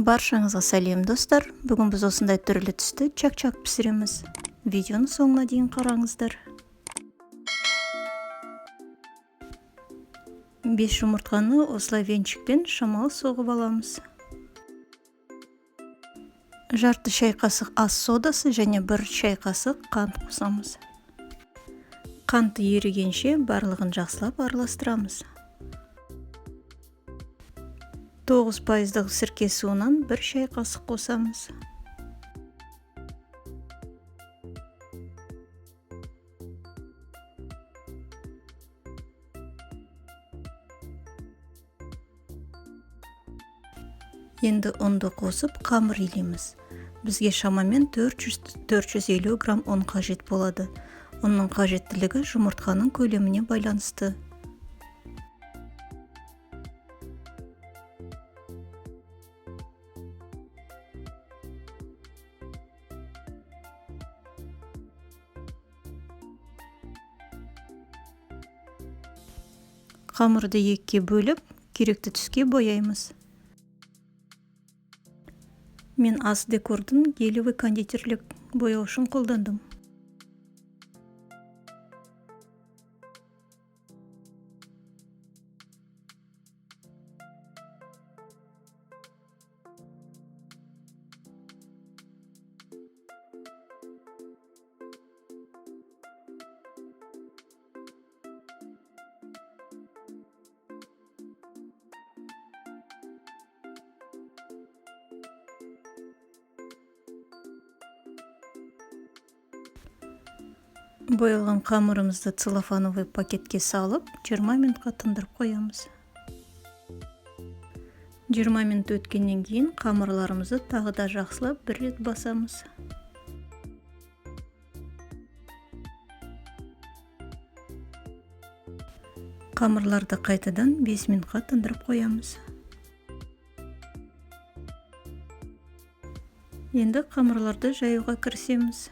Баршаңызға сәлем достар. Бүгін біз осындай түрлі түсті чак-чак пісіреміз. Видеоны соңына дейін қараңыздар. 5 жұмыртқаны осылай венчикпен шамалы соғып аламыз. Жарты шай қасық ас содасы және 1 шай қасық қант қосамыз. Қанты ерігенше барлығын жақсылап араластырамыз. 9% сірке суынан 1 шай қасық қосамыз. Енді ұнды қосып қамыр илейміз. Бізге шамамен 400-450 грамм ұн қажет болады. Оның қажеттілігі жұмыртқаның көлеміне байланысты. Қамырды екіге бөліп, керекті түске бояймыз. Мен ас декордың гелевый кондитерлік бояушын қолдандым. Боялған қамырымызды целлофановый пакетке салып, 20 минутқа тындырып қоямыз. 20 минут өткеннен кейін қамырларымызды тағы да жақсылап бір рет басамыз. Қамырларды қайтадан 5 минутқа тындырып қоямыз. Енді қамырларды жаюға кірісеміз.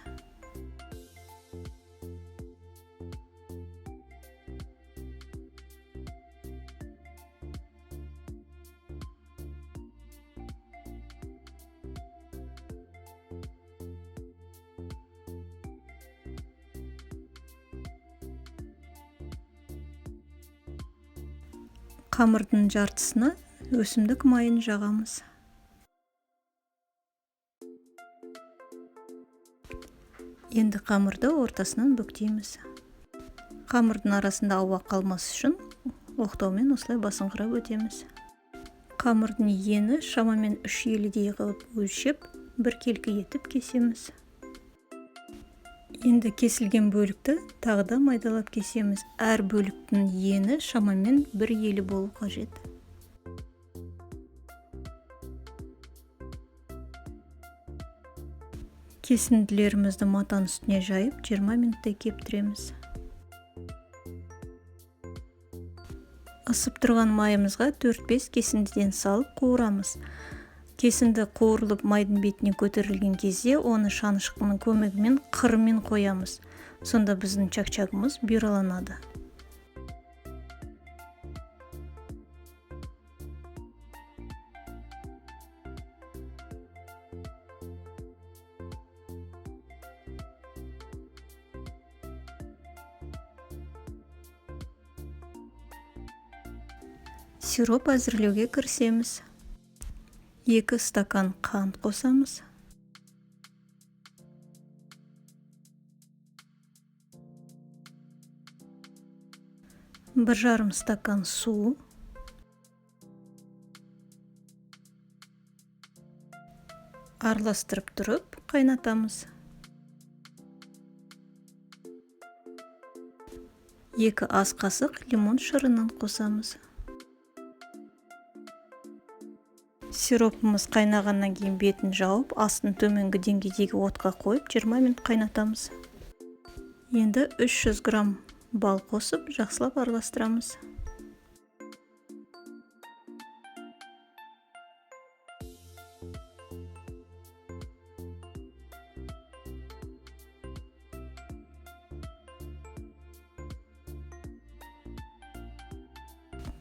Қамырдың жартысына өсімдік майын жағамыз. Енді қамырды ортасынан бүктейміз. Қамырдың арасында ауа қалмас үшін оқтаумен осылай басыңқырап өтеміз. Қамырдың ені шамамен 3 елідей қылып өлшеп, бір келкі етіп кесеміз. Енді кесілген бөлікті тағы да майдалап кесеміз. Әр бөліктің ені шамамен 1 елі болу қажет. Кесінділерімізді матаның үстіне жайып, 20 минуттай кептіреміз. Асып тұрған майымызға 4-5 кесіндіден салып қуырамыз. Кесінді қуырылып майдың бетіне көтерілген кезде оны шанышқының көмегімен қырымен қоямыз. Сонда біздің чак-чагымыз бұраланады. Сироп әзірлеуге кірісеміз. 2 стакан қант қосамыз. Бір жарым стакан су. Араластырып тұрып, қайнатамыз. 2 ас қасық лимон шырынын қосамыз. Сиропымыз қайнағаннан кейін бетін жауып, астын төменгі деңгейдегі отқа қойып, 20 минут қайнатамыз. Енді 300 грамм бал қосып, жақсылап араластырамыз.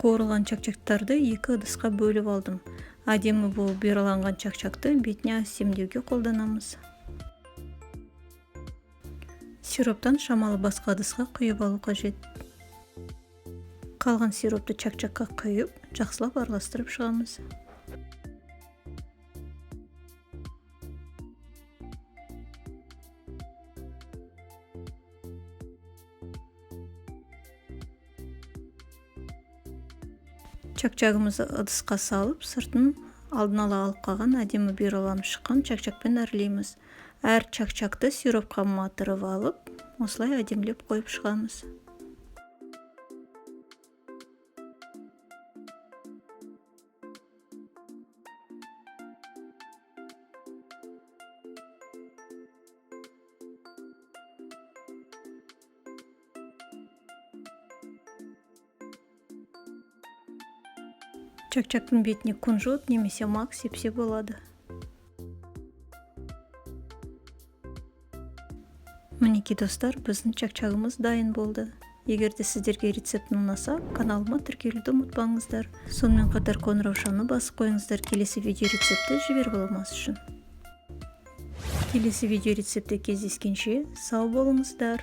Қуырылған чак-чактарды 2 ыдысқа бөліп алдым. Адемі бұл бұйраланған чакчакты бетіне әсемдеуге қолданамыз. Сироптан шамалы басқа ыдысқа құйып алу қажет. Қалған сиропты чакчакка құйып, жақсылап араластырып шығамыз. Чакчагымызды ыдысқа салып, сыртын алдын ала алып қалған әдемі бұйраланып шыққан чакчакпен әрлейміз. Әр чакчакты сиропқа матырып алып, осылай әдемілеп қойып шығамыз. Чакчактың бетіне кунжут немесе мак сепсе болады. Мінекей достар, біздің чакчагымыз дайын болды. Егер де сіздерге рецептін ұнаса, каналыма тіркелуді ұмытпаңыздар. Сонымен қатар қоңыраушаны басып қойыңыздар келесі видео рецепті жіберіп аламас үшін. Келесі видео рецепті кездескенше сау болыңыздар.